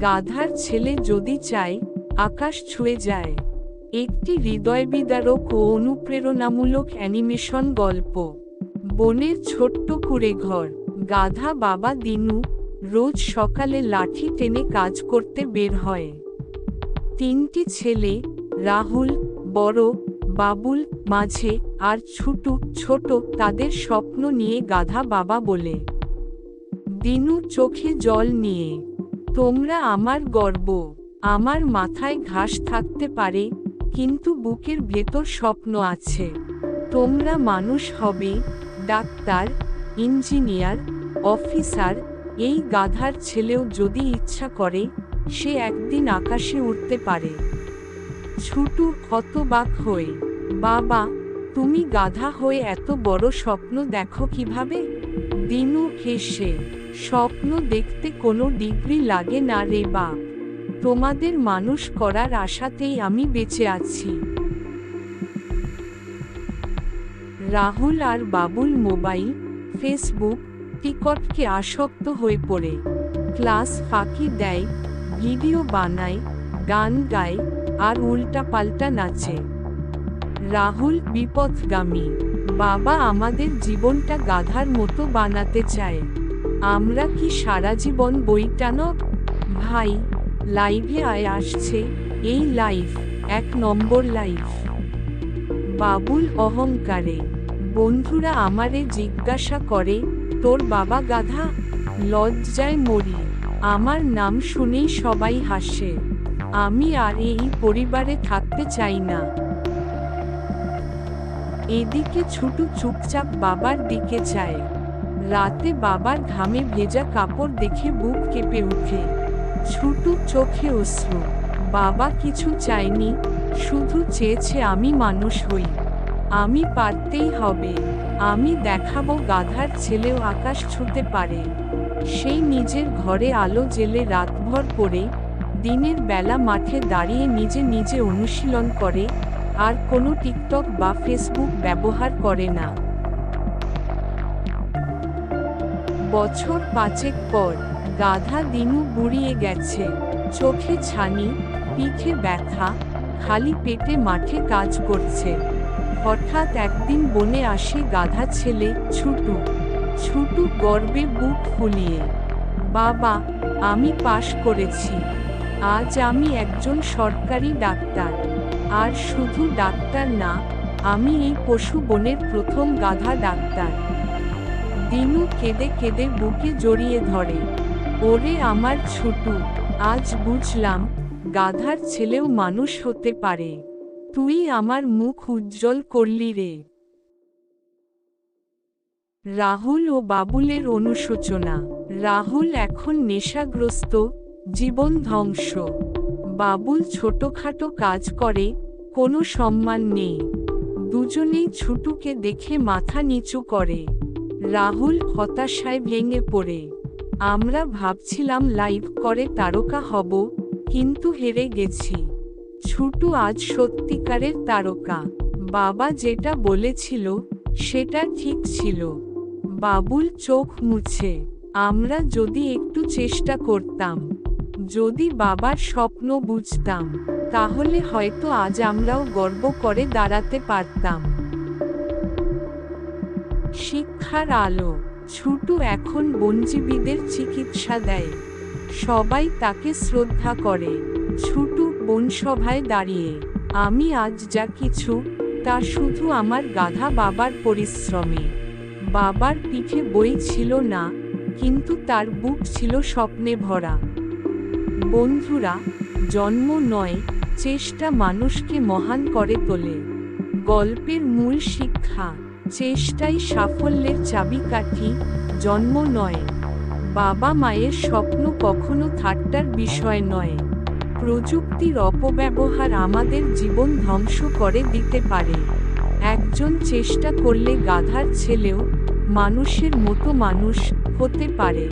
গাধার ছেলে যদি চায় আকাশ ছুঁয়ে যায়। একটি হৃদয়বিদারক ও অনুপ্রেরণামূলক অ্যানিমেশন গল্প। বনের ছোট্ট কুঁড়ে ঘর। গাধা বাবা দিনু রোজ সকালে লাঠি টেনে কাজ করতে বের হয়। তিনটি ছেলে, রাহুল বড়, বাবুল মাঝে, আর ছুটু ছোট, তাদের স্বপ্ন নিয়ে গাধা বাবা বলে। দিনু চোখে জল নিয়ে, তোমরা আমার গর্ব। আমার মাথায় ঘাস থাকতে পারে, কিন্তু বুকের ভেতর স্বপ্ন আছে। তোমরা মানুষ হবে, ডাক্তার, ইঞ্জিনিয়ার, অফিসার। এই গাধার ছেলেও যদি ইচ্ছা করে, সে একদিন আকাশে উঠতে পারে। ছুটু হতবাক হয়ে, বাবা, তুমি গাধা হয়ে এত বড় স্বপ্ন দেখো কিভাবে? দিনু হেসে, স্বপ্ন দেখতে কোনো ডিগ্রি লাগে না রে বাপ। তোমাদের মানুষ করার আশাতেই আমি বেঁচে আছি। রাহুল আর বাবুল মোবাইল, ফেসবুক, টিকটকে আসক্ত হয়ে পড়ে। ক্লাস ফাঁকি দেয়, ভিডিও বানায়, গান গায়, আর উল্টাপাল্টা নাচে। রাহুল বিপথগামী। বাবা আমাদের জীবনটা গাধার মতো বানাতে চায়। আমরা কি সারা জীবন বই টানো? ভাই, লাইভে আয় আসছে, এই লাইভ 1 নম্বর লাইভ। বাবুল অহংকারে, বন্ধুরা আমারে জিজ্ঞাসা করে, তোর বাবা গাধা? লজ্জায় মরি। আমার নাম শুনেই সবাই হাসে। আমি আর এই পরিবারে থাকতে চাই না। এদিকে ছুটু চুপচাপ বাবার দিকে চায়। রাতে বাবার ঘামে ভেজা কাপড় দেখে বুক কেঁপে ওঠে। ছুটু চোখে অশ্রু। বাবা কিছু চায়নি, শুধু চেয়েছে আমি মানুষ হই। আমি পারতেই হবে। আমি দেখাবো গাধার ছেলেও আকাশ ছুঁতে পারে। সেই নিজের ঘরে আলো জ্বেলে রাতভর পড়ে, দিনের বেলা মাঠে দাঁড়িয়ে নিজে নিজে অনুশীলন করে, আর কোনো টিকটক বা ফেসবুক ব্যবহার করে না। বছর 5 পর গাধা দিনু বুড়িয়ে গেছে। চোখে ছানি, পিঠে ব্যথা, খালি পেটে মাঠে কাজ করছে। হঠাৎ একদিন বনে আসে গাধা ছেলে ছুটু। ছুটু গর্বে বুক ফুলিয়ে, বাবা, আমি পাশ করেছি। আজ আমি একজন সরকারি ডাক্তার। আর শুধু ডাক্তার না, আমি এই পশু বনের প্রথম গাধা ডাক্তার। দিনু কেঁদে কেঁদে বুকে জড়িয়ে ধরে, ওরে আমার ছুটু, আজ বুঝলাম গাধার ছেলেও মানুষ হতে পারে। তুই আমার মুখ উজ্জ্বল করলি রে। রাহুল ও বাবুলের অনুশোচনা। রাহুল এখন নেশাগ্রস্ত, জীবন ধ্বংস। বাবুল ছোটখাটো কাজ করে, কোনো সম্মান নেই। দুজনেই ছুটুকে দেখে মাথা নিচু করে। রাহুল হতাশায় ভেঙে পড়ে। আমরা ভাবছিলাম লাইভ করে তারকা হব, কিন্তু হেরে গেছি। ছুটু আজ সত্যিকারের তারকা। বাবা যেটা বলেছিল সেটা ঠিক ছিল। বাবুল চোখ মুছে, আমরা যদি একটু চেষ্টা করতাম, যদি বাবার স্বপ্ন বুঝতাম, তাহলে হয়তো আজ আমরাও গর্ব করে দাঁড়াতে পারতাম। শিক্ষার আলো। ছুটু এখন বনজীবীদের চিকিৎসা দেয়। সবাই তাকে শ্রদ্ধা করে। ছুটু বনসভায় দাঁড়িয়ে, আমি আজ যা কিছু, তা শুধু আমার গাধা বাবার পরিশ্রমে। বাবার পিঠে বই ছিল না, কিন্তু তার বুক ছিল স্বপ্নে ভরা। বন্ধুরা, জন্ম নয়, চেষ্টা মানুষকে মহান করে তোলে। গল্পের মূল শিক্ষা, চেষ্টাই সাফল্যের চাবিকাঠি, জন্ম নয়। বাবা মায়ের স্বপ্ন কখনো ঠাট্টার বিষয় নয়। প্রযুক্তির অপব্যবহার আমাদের জীবন ধ্বংস করে দিতে পারে। একজন চেষ্টা করলে গাধার ছেলেও মানুষের মতো মানুষ হতে পারে।